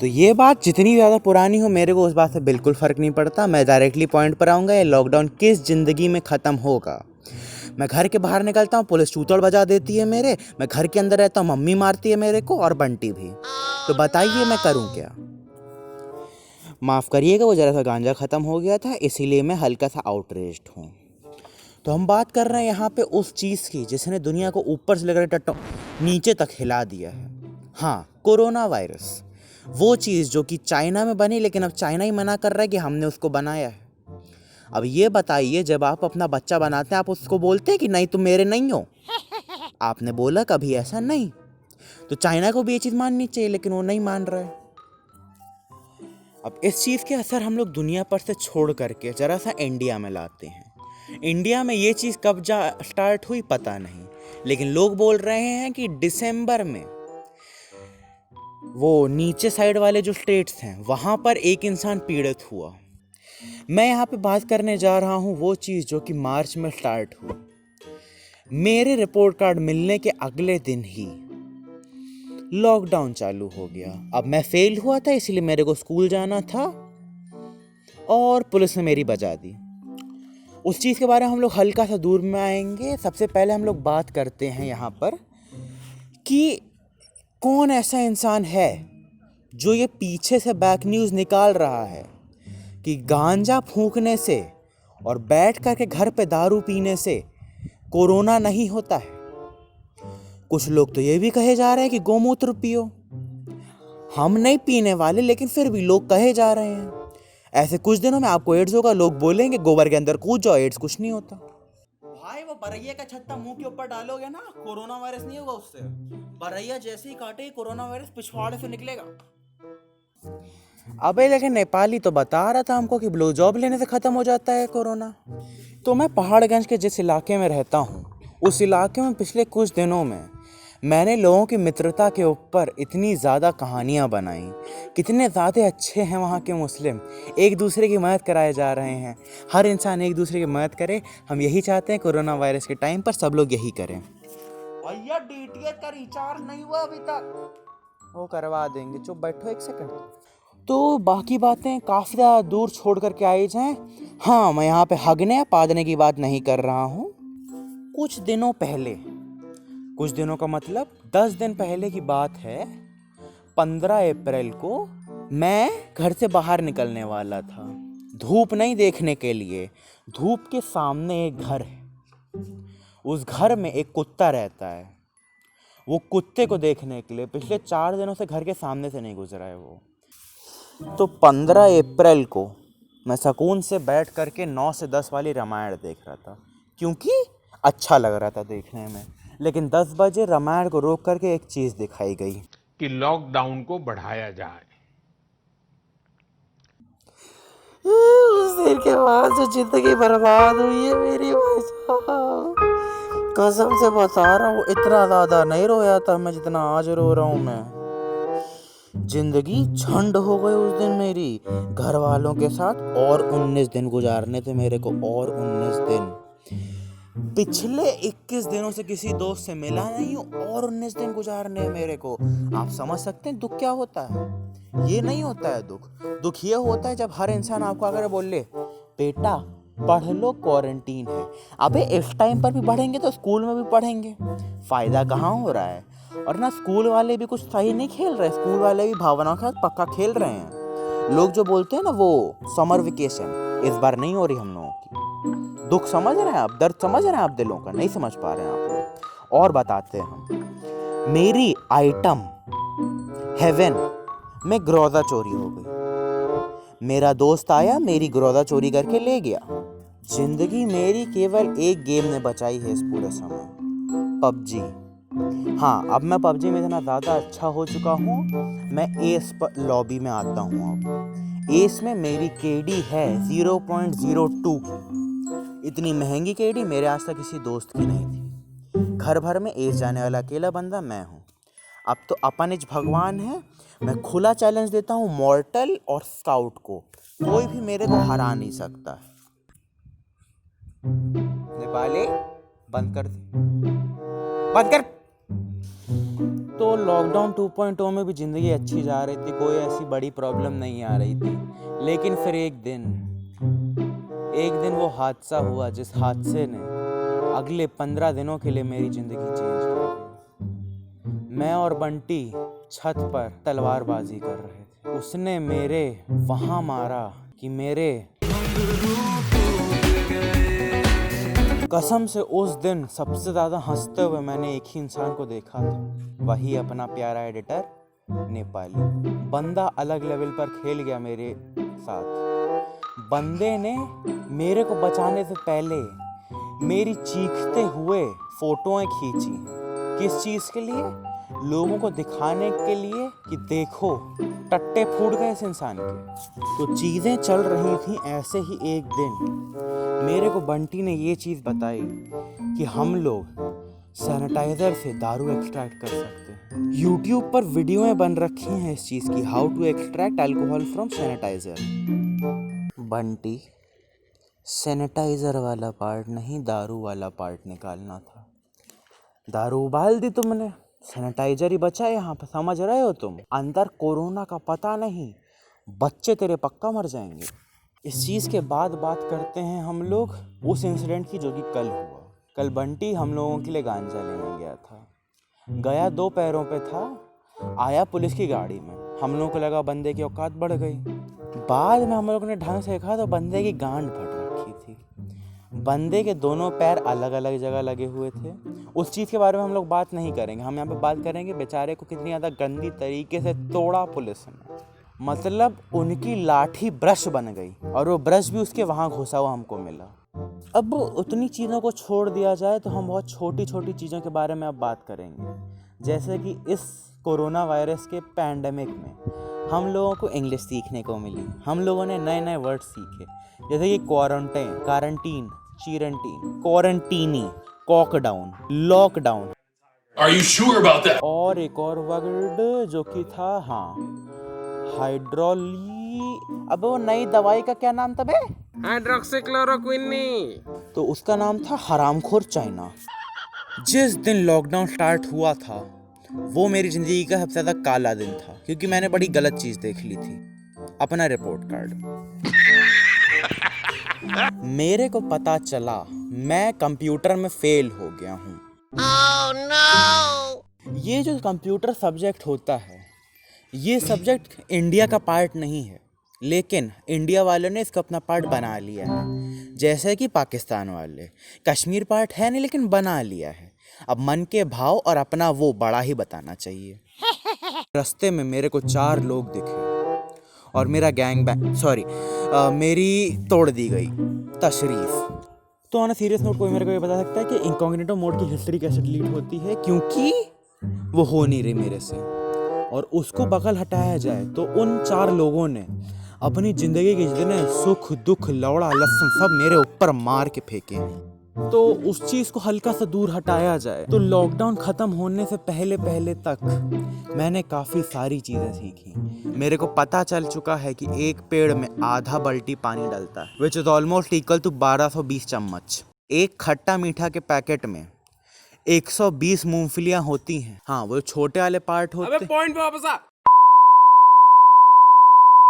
तो ये बात जितनी ज़्यादा पुरानी हो मेरे को उस बात से बिल्कुल फ़र्क नहीं पड़ता। मैं डायरेक्टली पॉइंट पर आऊँगा, ये लॉकडाउन किस ज़िंदगी में ख़त्म होगा। मैं घर के बाहर निकलता हूँ, पुलिस चूतड़ बजा देती है मेरे। मैं घर के अंदर रहता हूँ, मम्मी मारती है मेरे को और बंटी भी। तो बताइए मैं करूँ क्या। माफ़ करिएगा, वो ज़रा सा गांजा ख़त्म हो गया था, इसीलिए मैं हल्का सा आउटरेज्ड हूँ। तो हम बात कर रहे हैं यहाँ पे उस चीज़ की जिसने दुनिया को ऊपर से लेकर टट्टों नीचे तक हिला दिया है। हाँ, कोरोना वायरस। वो चीज़ जो कि चाइना में बनी, लेकिन अब चाइना ही मना कर रहा है कि हमने उसको बनाया है। अब ये बताइए, जब आप अपना बच्चा बनाते हैं आप उसको बोलते हैं कि नहीं तुम मेरे नहीं हो? आपने बोला कभी ऐसा नहीं? तो चाइना को भी ये चीज़ माननी चाहिए, लेकिन वो नहीं मान रहा है। अब इस चीज़ के असर हम लोग दुनिया पर से छोड़ करके ज़रा सा इंडिया में लाते हैं। इंडिया में ये चीज़ कब स्टार्ट हुई पता नहीं, लेकिन लोग बोल रहे हैं कि दिसंबर में वो नीचे साइड वाले जो स्टेट्स हैं वहाँ पर एक इंसान पीड़ित हुआ। मैं यहाँ पे बात करने जा रहा हूँ वो चीज़ जो कि मार्च में स्टार्ट हुई। मेरे रिपोर्ट कार्ड मिलने के अगले दिन ही लॉकडाउन चालू हो गया। अब मैं फेल हुआ था, इसलिए मेरे को स्कूल जाना था और पुलिस ने मेरी बजा दी। उस चीज़ के बारे में हम लोग हल्का सा दूर में आएंगे। सबसे पहले हम लोग बात करते हैं यहाँ पर कि कौन ऐसा इंसान है जो ये पीछे से बैक न्यूज़ निकाल रहा है कि गांजा फूंकने से और बैठ कर के घर पे दारू पीने से कोरोना नहीं होता है। कुछ लोग तो ये भी कहे जा रहे हैं कि गोमूत्र पियो। हम नहीं पीने वाले, लेकिन फिर भी लोग कहे जा रहे हैं। ऐसे कुछ दिनों में आपको एड्स होगा, लोग बोलेंगे गोबर के अंदर कूद जाओ, एड्स कुछ नहीं होता। भाई वो बरैया का छत्ता मुंह के ऊपर डालोगे ना, कोरोना वायरस नहीं होगा उससे। बरैया जैसे ही काटे कोरोना वायरस पिछवाड़े से निकलेगा। अबे लेकिन नेपाली तो बता रहा था हमको कि ब्लो जॉब लेने से खत्म हो जाता है कोरोना। तो मैं पहाड़गंज के जिस इलाके में रहता हूँ, उस इलाके में पिछले कुछ दिनों में मैंने लोगों की मित्रता के ऊपर इतनी ज़्यादा कहानियाँ बनाई। कितने ज़्यादा अच्छे हैं वहाँ के मुस्लिम, एक दूसरे की मदद कराए जा रहे हैं। हर इंसान एक दूसरे की मदद करे। हम यही चाहते हैं कोरोना वायरस के टाइम पर सब लोग यही करें। भैया डीटीएच का रिचार्ज नहीं हुआ अभी तक, वो करवा देंगे। चुप बैठो एक सेकंड। तो बाकी बातें काफ़ी ज़्यादा दूर छोड़ करके आई जाएं। हाँ, मैं यहाँ पे हगने पादने की बात नहीं कर रहा हूँ। कुछ दिनों पहले, कुछ दिनों का मतलब 10 दिन पहले की बात है। 15 अप्रैल को मैं घर से बाहर निकलने वाला था, धूप नहीं देखने के लिए। धूप के सामने एक घर है, उस घर में एक कुत्ता रहता है। वो कुत्ते को देखने के लिए पिछले 4 दिनों से घर के सामने से नहीं गुजरा है वो। तो 15 अप्रैल को मैं सुकून से बैठ करके 9 से 10 वाली रामायण देख रहा था, क्योंकि अच्छा लग रहा था देखने में। लेकिन 10 बजे रामायण को रोक करके एक चीज़ दिखाई गई कि लॉकडाउन को बढ़ाया जाए। उस दिन के बाद जो जिंदगी बर्बाद हुई है मेरी, भाई साहब कसम से बता रहा हूँ, इतना ज़्यादा नहीं रोया था मैं जितना आज रो रहा हूँ मैं। जिंदगी झंड हो गई उस दिन मेरी। घर वालों के साथ और 19 दिन गुजारने थे मेरे को, और 19 दिन। पिछले 21 दिनों से किसी दोस्त से मिला नहीं हूँ और 19 दिन गुजारने हैं मेरे को। आप समझ सकते हैं दुख क्या होता है। ये नहीं होता है दुख। दुख ये होता है जब हर इंसान आपको आकर बोल ले बेटा पढ़ लो, क्वारंटीन है। अबे इस टाइम पर भी पढ़ेंगे तो स्कूल में भी पढ़ेंगे, फायदा कहाँ हो रहा है। और ना स्कूल वाले भी कुछ सही नहीं खेल रहे, स्कूल वाले भी भावनाओं के साथ पक्का खेल रहे हैं। लोग जो बोलते हैं ना वो समर वेकेशन, इस बार नहीं हो रही हम लोगों की। दुख समझ रहे हैं आप, दर्द समझ रहे हैं आप, दिलों का नहीं समझ पा रहे हैं आप लोग। और बताते हैं हम, मेरी आइटम हेवन में ग्रोजा चोरी हो गई। मेरा दोस्त आया, मेरी ग्रोजा चोरी करके ले गया। जिंदगी मेरी केवल एक गेम ने बचाई है इस पूरे समय, पबजी। हाँ, अब मैं पबजी में इतना ज़्यादा अच्छा हो चुका हूँ, मैं एस पर लॉबी में आता हूँ। अब एस में मेरी केडी है 0.02 की। इतनी महंगी केडी मेरे आज तक किसी दोस्त की नहीं थी। घर भर में एस जाने वाला अकेला बंदा मैं हूँ। अब तो अपन इज भगवान है। मैं खुला चैलेंज देता हूँ मॉर्टल और स्काउट को, कोई भी मेरे को हरा नहीं सकता है। नेपाली बंद कर दे, बंद कर। तो लॉकडाउन 2.0 में भी ज़िंदगी अच्छी जा रही थी, कोई ऐसी बड़ी प्रॉब्लम नहीं आ रही थी। लेकिन फिर एक दिन वो हादसा हुआ जिस हादसे ने अगले 15 दिनों के लिए मेरी ज़िंदगी चेंज कर दी। मैं और बंटी छत पर तलवारबाजी कर रहे थे। उसने मेरे वहाँ मारा कि मेरे कसम से उस दिन सबसे ज़्यादा हंसते हुए मैंने एक ही इंसान को देखा था, वही अपना प्यारा एडिटर नेपाली। बंदा अलग लेवल पर खेल गया मेरे साथ। बंदे ने मेरे को बचाने से पहले मेरी चीखते हुए फोटोएं खींची। किस चीज़ के लिए? लोगों को दिखाने के लिए कि देखो टट्टे फूट गए इस इंसान के। तो चीज़ें चल रही थी ऐसे ही। एक दिन मेरे को बंटी ने ये चीज़ बताई कि हम लोग सैनिटाइज़र से दारू एक्सट्रैक्ट कर सकते हैं। यूट्यूब पर वीडियोएं बन रखी हैं इस चीज़ की, how to extract alcohol from sanitizer. Bunty, sanitizer वाला पार्ट नहीं, दारू वाला पार्ट निकालना था। दारू उबाल दी तुमने, सैनिटाइजर ही बचा है यहाँ पर, समझ रहे हो तुम? अंदर कोरोना का पता नहीं, बच्चे तेरे पक्का मर जाएंगे। इस चीज़ के बाद बात करते हैं हम लोग उस इंसिडेंट की जो कि कल हुआ। कल बंटी हम लोगों के लिए गांजा लेने गया था। गया 2 पैरों पे था, आया पुलिस की गाड़ी में। हम लोगों को लगा बंदे की औकात बढ़ गई। बाद में हम लोगों ने ढंग से देखा तो बंदे की गांड फट रखी थी। बंदे के दोनों पैर अलग अलग जगह लगे हुए थे। उस चीज़ के बारे में हम लोग बात नहीं करेंगे। हम यहाँ पे बात करेंगे बेचारे को कितनी ज़्यादा गंदी तरीके से तोड़ा पुलिस ने। मतलब उनकी लाठी ब्रश बन गई और वो ब्रश भी उसके वहाँ घुसा हुआ हमको मिला। अब उतनी चीज़ों को छोड़ दिया जाए तो हम बहुत छोटी छोटी चीज़ों के बारे में अब बात करेंगे। जैसे कि इस कोरोना वायरस के पैंडेमिक में हम लोगों को इंग्लिश सीखने को मिली। हम लोगों ने नए नए वर्ड सीखे, जैसे कि क्वारंटाइन, कारंटीन, चीरंटीन, quarantini, cockdown, lockdown. Are you sure about that? और एक और वर्ड जो कि था, हाँ, हाइड्रोली। अब वो नई दवाई का क्या नाम था बे? हाइड्रोक्सीक्लोरोक्विनी। तो उसका नाम था हरामखोर चाइना। जिस दिन लॉकडाउन स्टार्ट हुआ था वो मेरी ज़िंदगी का सबसे ज़्यादा काला दिन था, क्योंकि मैंने बड़ी गलत चीज़ देख ली थी। अपना रिपोर्ट कार्ड। मेरे को पता चला मैं कंप्यूटर में फेल हो गया हूँ। Oh, no! ये जो कंप्यूटर सब्जेक्ट होता है, ये सब्जेक्ट इंडिया का पार्ट नहीं है, लेकिन इंडिया वालों ने इसको अपना पार्ट बना लिया है। जैसे कि पाकिस्तान वाले, कश्मीर पार्ट है नहीं लेकिन बना लिया है। अब मन के भाव और अपना वो बड़ा ही बताना चाहिए। रास्ते में मेरे को 4 लोग दिखे और मेरा मेरी तोड़ दी गई तशरीफ। तो ऑन अ सीरियस नोट कोई मेरे को ये बता सकता है कि इनकॉग्निटो मोड की हिस्ट्री कैसे डिलीट होती है? क्योंकि वो हो नहीं रही मेरे से और उसको बगल हटाया जाए तो उन 4 लोगों ने अपनी ज़िंदगी के जितने सुख दुख लौड़ा लफ्ज़ सब मेरे ऊपर मार के फेंके हैं। तो उस चीज़ को हल्का सा दूर हटाया जाए तो लॉकडाउन ख़त्म होने से पहले तक मैंने काफ़ी सारी चीज़ें सीखी। मेरे को पता चल चुका है कि एक पेड़ में आधा बाल्टी पानी डलता है, which is almost equal to 1220 चम्मच। एक खट्टा मीठा के पैकेट में 120 मूंगफलियाँ होती हैं। हाँ, वो छोटे वाले पार्ट होते हैं। पॉइंट पे वापस आ।